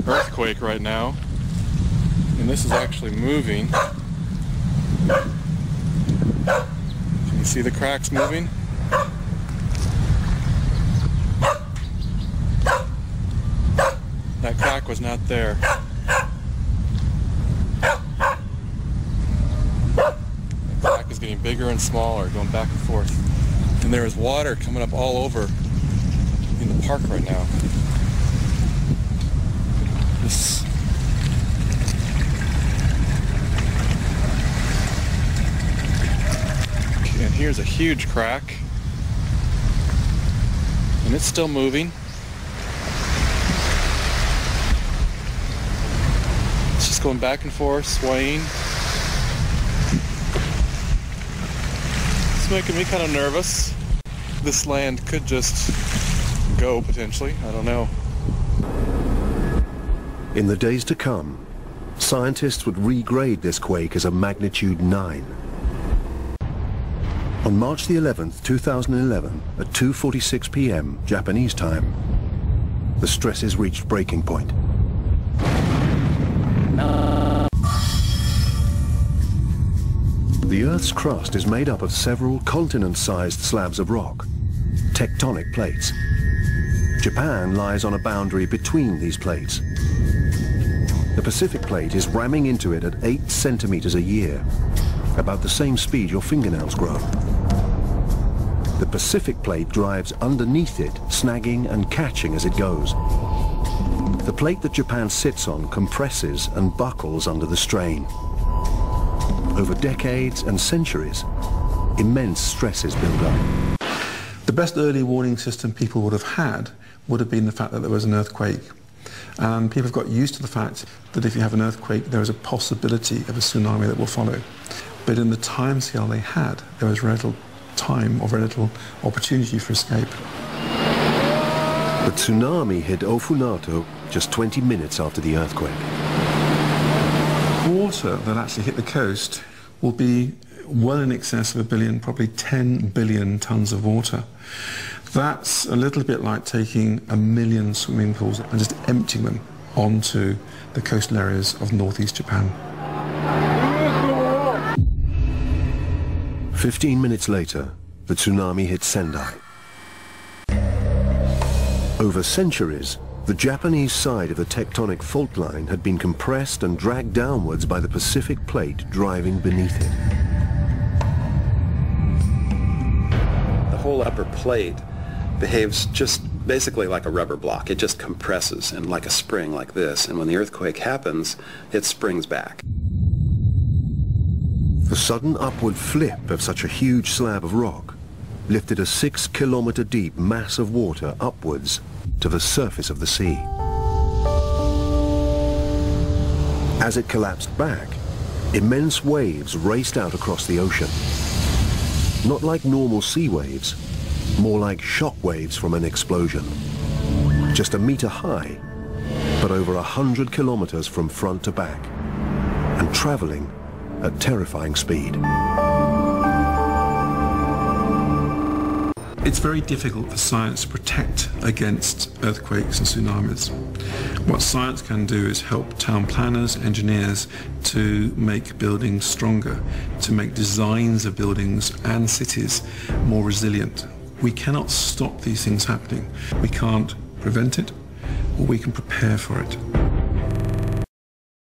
earthquake right now, and this is actually moving. Can you see the cracks moving? That crack was not there. The crack is getting bigger and smaller, going back and forth. And there is water coming up all over in the park right now. And here's a huge crack. And it's still moving. It's just going back and forth, swaying. It's making me kind of nervous. This land could just go, potentially. I don't know. In the days to come, scientists would regrade this quake as a magnitude 9. On March the 11th, 2011, at 2:46 p.m. Japanese time, the stresses reached breaking point. The Earth's crust is made up of several continent-sized slabs of rock, tectonic plates. Japan lies on a boundary between these plates. The Pacific plate is ramming into it at 8 centimeters a year, about the same speed your fingernails grow. The Pacific plate drives underneath it, snagging and catching as it goes. The plate that Japan sits on compresses and buckles under the strain. Over decades and centuries, immense stresses build up. The best early warning system people would have been the fact that there was an earthquake. And people have got used to the fact that if you have an earthquake, there is a possibility of a tsunami that will follow. But in the time scale they had, there was very little time or very little opportunity for escape. The tsunami hit Ofunato just 20 minutes after the earthquake. Water that actually hit the coast will be well in excess of 1 billion, probably 10 billion tons of water. That's a little bit like taking 1 million swimming pools and just emptying them onto the coastal areas of northeast Japan. 15 minutes later, the tsunami hit Sendai. Over centuries, the Japanese side of the tectonic fault line had been compressed and dragged downwards by the Pacific plate driving beneath it. The whole upper plate behaves just basically like a rubber block. It just compresses and like a spring like this, and when the earthquake happens, it springs back. The sudden upward flip of such a huge slab of rock lifted a 6-kilometer deep mass of water upwards to the surface of the sea. As it collapsed back, immense waves raced out across the ocean. Not like normal sea waves, more like shock waves from an explosion. Just 1 meter high, but over 100 kilometers from front to back, and traveling at terrifying speed. It's very difficult for science to protect against earthquakes and tsunamis. What science can do is help town planners, engineers to make buildings stronger, to make designs of buildings and cities more resilient. We cannot stop these things happening. We can't prevent it, or we can prepare for it.